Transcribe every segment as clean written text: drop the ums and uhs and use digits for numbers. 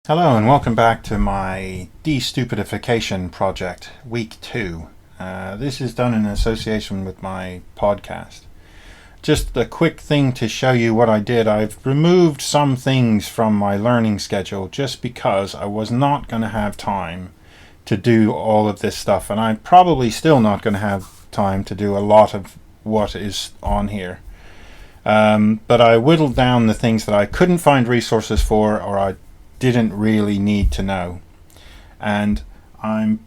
Hello and welcome back to my Destupidification Project, Week 2. This is done in association with my podcast. Just a quick thing to show you what I did. I've removed some things from my learning schedule just because I was not going to have time to do all of this stuff, and I'm probably still not going to have time to do a lot of what is on here. But I whittled down the things that I couldn't find resources for or I didn't really need to know, and I'm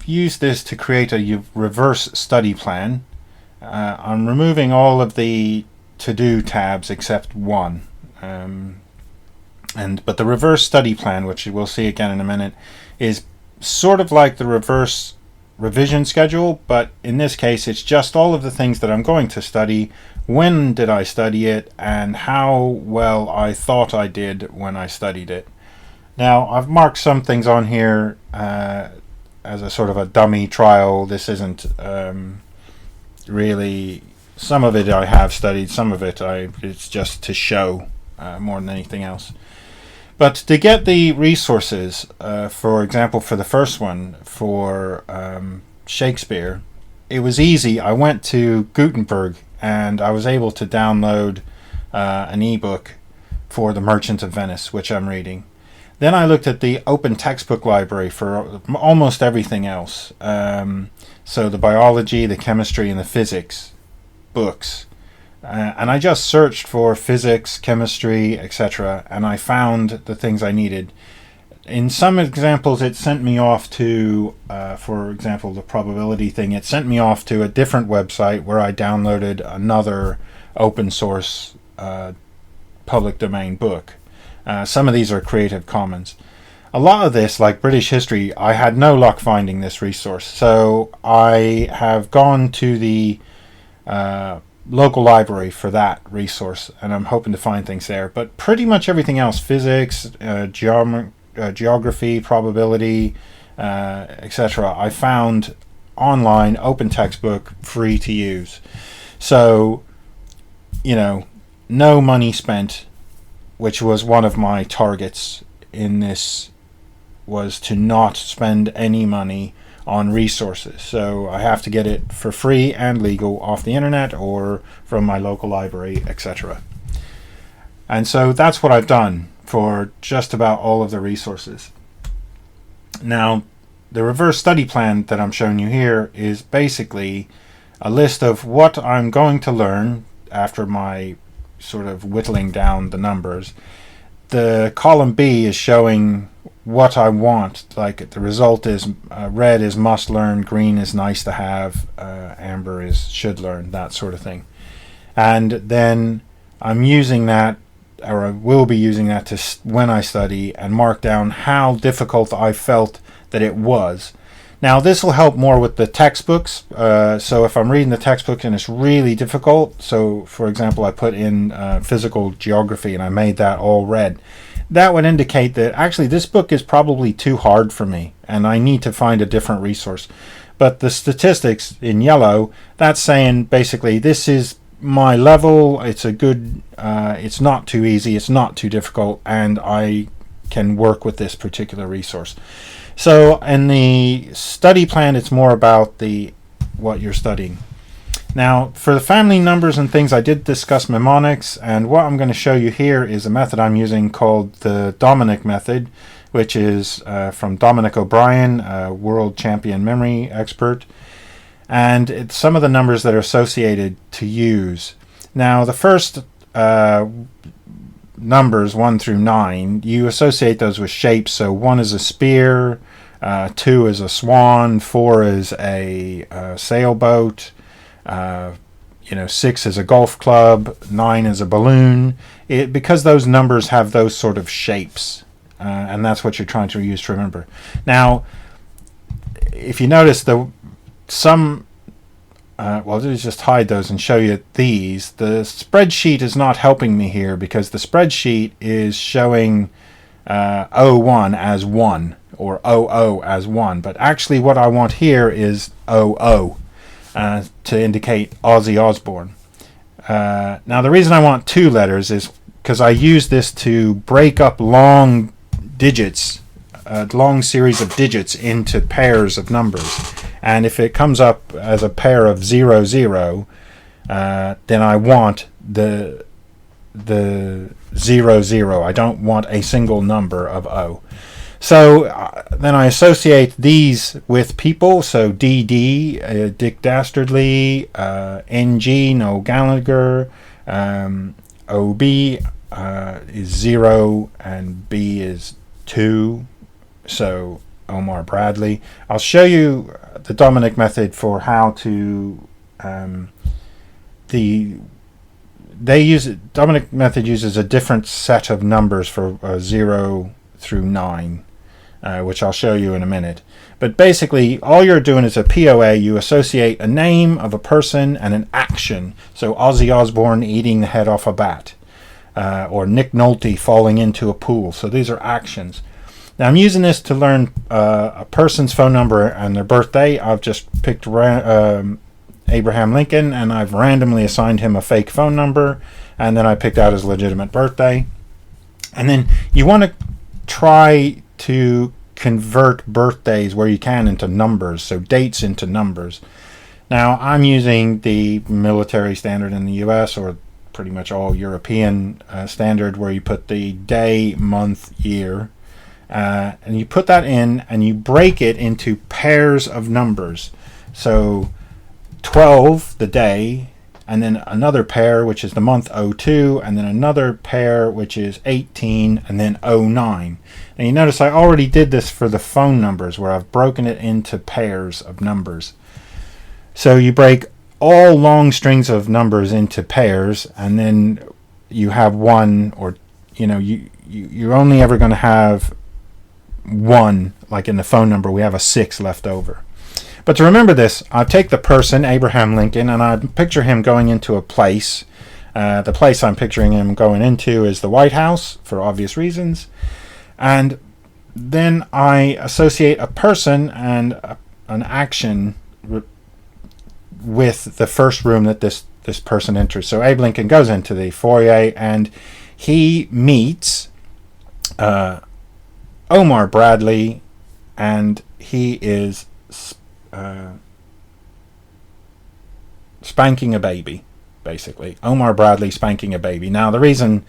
used this to create a reverse study plan. I'm removing all of the to-do tabs except one, but the reverse study plan, which we'll see again in a minute, is sort of like the reverse revision schedule, but in this case it's just all of the things that I'm going to study, when did I study it, and how well I thought I did when I studied it. Now, I've marked some things on here as a sort of a dummy trial. This isn't really... Some of it I have studied, some of it it's just to show more than anything else. But to get the resources, for example, for the first one, for Shakespeare, it was easy. I went to Gutenberg and I was able to download an ebook for The Merchant of Venice, which I'm reading. Then I looked at the open textbook library for almost everything else. So the biology, the chemistry, and the physics books. And I just searched for physics, chemistry, etc. And I found the things I needed. In some examples, it sent me off to, for example, the probability thing, it sent me off to a different website where I downloaded another open source public domain book. Some of these are Creative Commons. A lot of this, like British history, I had no luck finding this resource. So I have gone to the local library for that resource, and I'm hoping to find things there. But pretty much everything else, physics, geography, probability, etc., I found online, open textbook, free to use. So, no money spent, which was one of my targets in this, was to not spend any money on resources. So I have to get it for free and legal off the internet or from my local library, etc. And so that's what I've done for just about all of the resources. Now, the reverse study plan that I'm showing you here is basically a list of what I'm going to learn after my sort of whittling down the numbers. The column B is showing what I want. Like the result is red is must learn, green is nice to have, amber is should learn, that sort of thing. And then I'm using that, or I will be using that to when I study, and mark down how difficult I felt that it was. Now, this will help more with the textbooks. So if I'm reading the textbook and it's really difficult, so for example, I put in physical geography and I made that all red, that would indicate that actually this book is probably too hard for me and I need to find a different resource. But the statistics in yellow, that's saying basically this is my level, it's a good, it's not too easy, it's not too difficult, and I can work with this particular resource. So in the study plan, it's more about what you're studying. Now, for the family numbers and things, I did discuss mnemonics, and what I'm going to show you here is a method I'm using called the Dominic Method, which is from Dominic O'Brien, a world champion memory expert, and it's some of the numbers that are associated to use. Now, the first numbers 1 through 9, you associate those with shapes. So 1 is a spear, 2 is a swan, 4 is a sailboat, 6 is a golf club, 9 is a balloon. Because those numbers have those sort of shapes, and that's what you're trying to use to remember. Now, if you notice, let me just hide those and show you these. The spreadsheet is not helping me here because the spreadsheet is showing 01 as 1 or 00 as 1. But actually what I want here is 00 to indicate Ozzy Osbourne. Now the reason I want 2 letters is because I use this to break up long digits, a long series of digits into pairs of numbers. And if it comes up as a pair of 0, 0, then I want the 0, 0. I don't want a single number of O. So then I associate these with people. So DD, Dick Dastardly, NG, Noel Gallagher, OB is 0 and B is 2. So Omar Bradley. I'll show you the Dominic method for how to Dominic method uses a different set of numbers for 0 through 9, which I'll show you in a minute. But basically, all you're doing is a POA. You associate a name of a person and an action. So Ozzy Osbourne eating the head off a bat, or Nick Nolte falling into a pool. So these are actions. Now I'm using this to learn a person's phone number and their birthday. I've just picked Abraham Lincoln, and I've randomly assigned him a fake phone number, and then I picked out his legitimate birthday. And then you want to try to convert birthdays where you can into numbers, so dates into numbers. Now I'm using the military standard in the US, or pretty much all European standard, where you put the day, month, year, and you put that in and you break it into pairs of numbers. So 12, the day, and then another pair, which is the month 02, and then another pair, which is 18, and then 09. And you notice I already did this for the phone numbers, where I've broken it into pairs of numbers. So you break all long strings of numbers into pairs, and then you have one, or you're only ever going to have one. Like in the phone number, we have a 6 left over. But to remember this, I take the person, Abraham Lincoln, and I picture him going into a place. The place I'm picturing him going into is the White House, for obvious reasons. And then I associate a person and an action with the first room that this person enters. So Abe Lincoln goes into the foyer, and he meets Omar Bradley, and he is spanking a baby, basically. Omar Bradley spanking a baby. Now, the reason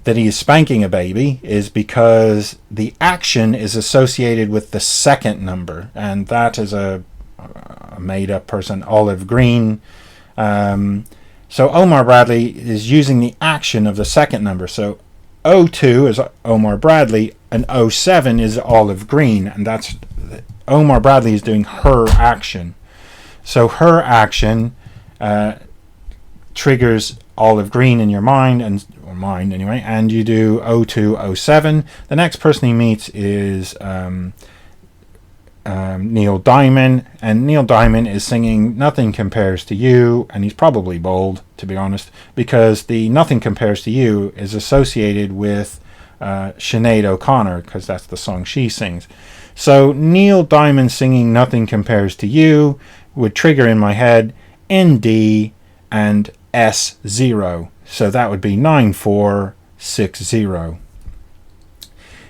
that he is spanking a baby is because the action is associated with the second number, and that is a made-up person, Olive Green. So Omar Bradley is using the action of the second number. So 02 is Omar Bradley, and 07 is Olive Green, and that's Omar Bradley is doing her action. So her action triggers Olive Green in your mind, or mind anyway, and you do 02, 07. The next person he meets is Neil Diamond, and Neil Diamond is singing Nothing Compares to You, and he's probably bold, to be honest, because the Nothing Compares to You is associated with Sinead O'Connor, because that's the song she sings. So Neil Diamond singing Nothing Compares to You would trigger in my head ND and S0. So that would be 9460.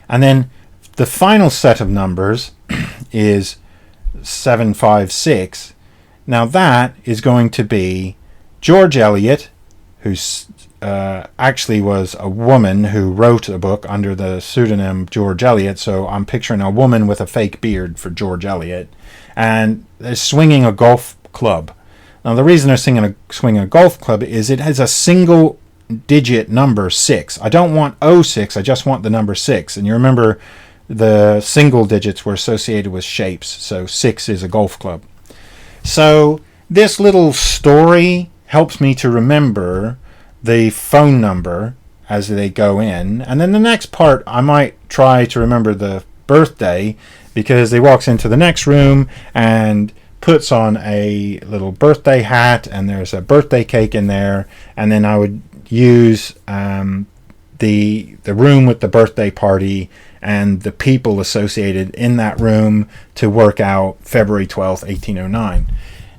And then the final set of numbers is 756. Now that is going to be George Eliot, who's actually was a woman who wrote a book under the pseudonym George Eliot. So I'm picturing a woman with a fake beard for George Eliot, and they're swinging a golf club. Now the reason they're swinging a golf club is it has a single digit number 6. I don't want 06, I just want the number 6. And you remember the single digits were associated with shapes, so 6 is a golf club. So this little story helps me to remember the phone number as they go in, and then the next part I might try to remember the birthday, because he walks into the next room and puts on a little birthday hat, and there's a birthday cake in there, and then I would use the room with the birthday party and the people associated in that room to work out February 12th, 1809.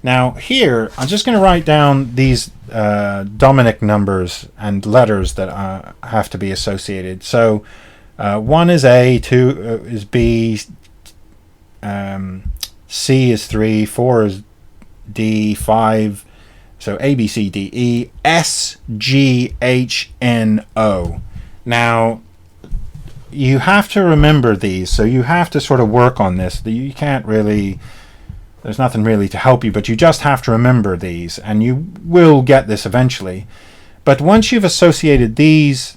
Now here, I'm just going to write down these Dominic numbers and letters that have to be associated. So 1 is A, 2 is B, C is 3, 4 is D, 5. So A, B, C, D, E, S, G, H, N, O. Now, you have to remember these, so you have to sort of work on this. You can't really, there's nothing really to help you, but you just have to remember these, and you will get this eventually. But once you've associated these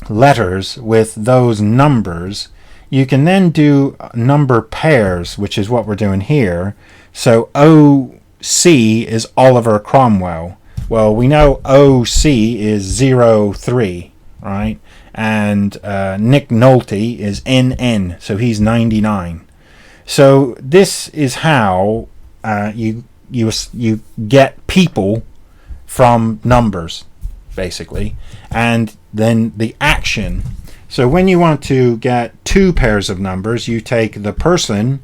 letters with those numbers, you can then do number pairs, which is what we're doing here. So OC is Oliver Cromwell. Well, we know OC is 03, right? And Nick Nolte is NN, so he's 99. So this is how you get people from numbers, basically. And then the action. So when you want to get 2 pairs of numbers, you take the person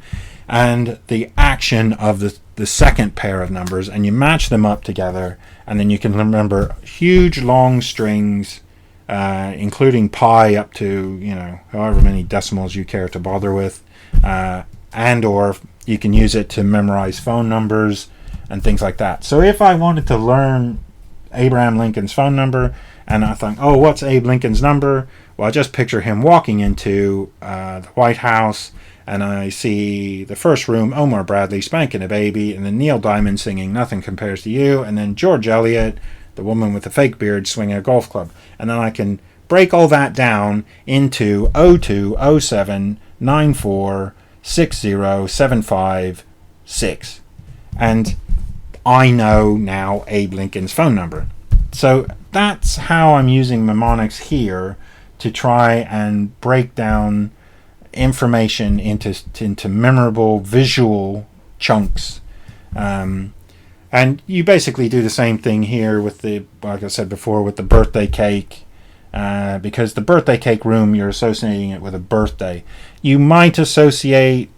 and the action of the second pair of numbers, and you match them up together, and then you can remember huge long strings, including pi up to, however many decimals you care to bother with, and or you can use it to memorize phone numbers and things like that. So if I wanted to learn Abraham Lincoln's phone number, and I thought, oh, what's Abe Lincoln's number? Well, I just picture him walking into the White House, and I see the first room, Omar Bradley spanking a baby, and then Neil Diamond singing Nothing Compares to You, and then George Eliot, the woman with the fake beard, swinging a golf club. And then I can break all that down into 02, 07, 94, 60, 75, 6. And I know now Abe Lincoln's phone number. So that's how I'm using mnemonics here to try and break down information into memorable visual chunks. And you basically do the same thing here with like I said before, with the birthday cake, because the birthday cake room, you're associating it with a birthday. You might associate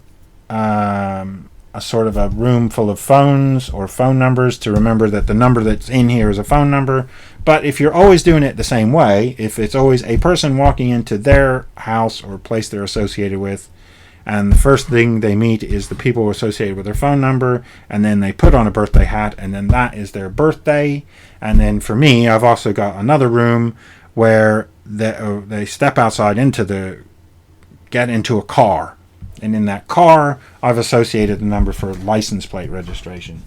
a sort of a room full of phones or phone numbers to remember that the number that's in here is a phone number. But if you're always doing it the same way, if it's always a person walking into their house or place they're associated with, and the first thing they meet is the people associated with their phone number, and then they put on a birthday hat, and then that is their birthday. And then for me, I've also got another room where they step outside get into a car. And in that car, I've associated the number for license plate registration.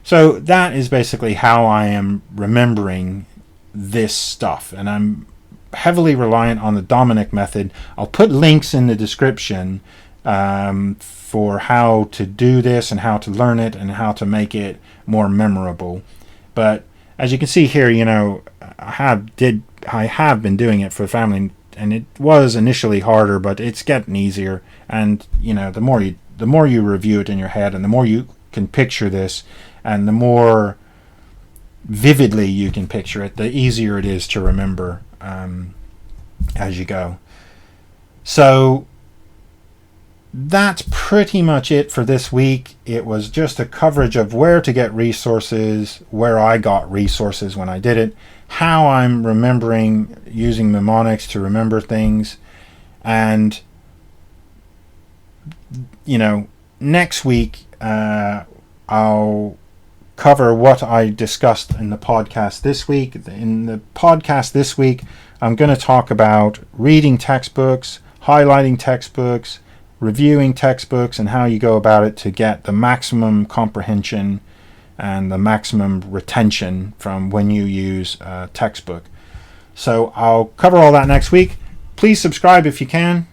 So that is basically how I am remembering this stuff. And I'm heavily reliant on the Dominic Method. I'll put links in the description for how to do this and how to learn it and how to make it more memorable. But as you can see here, I have been doing it for family, and it was initially harder, but it's getting easier. And the more you review it in your head, and the more you can picture this, and the more vividly you can picture it, the easier it is to remember as you go. So that's pretty much it for this week. It was just a coverage of where to get resources, where I got resources when I did it, how I'm remembering using mnemonics to remember things. And next week I'll cover what I discussed in the podcast this week. In the podcast this week, I'm going to talk about reading textbooks, highlighting textbooks, reviewing textbooks, and how you go about it to get the maximum comprehension and the maximum retention from when you use a textbook. So I'll cover all that next week. Please subscribe if you can.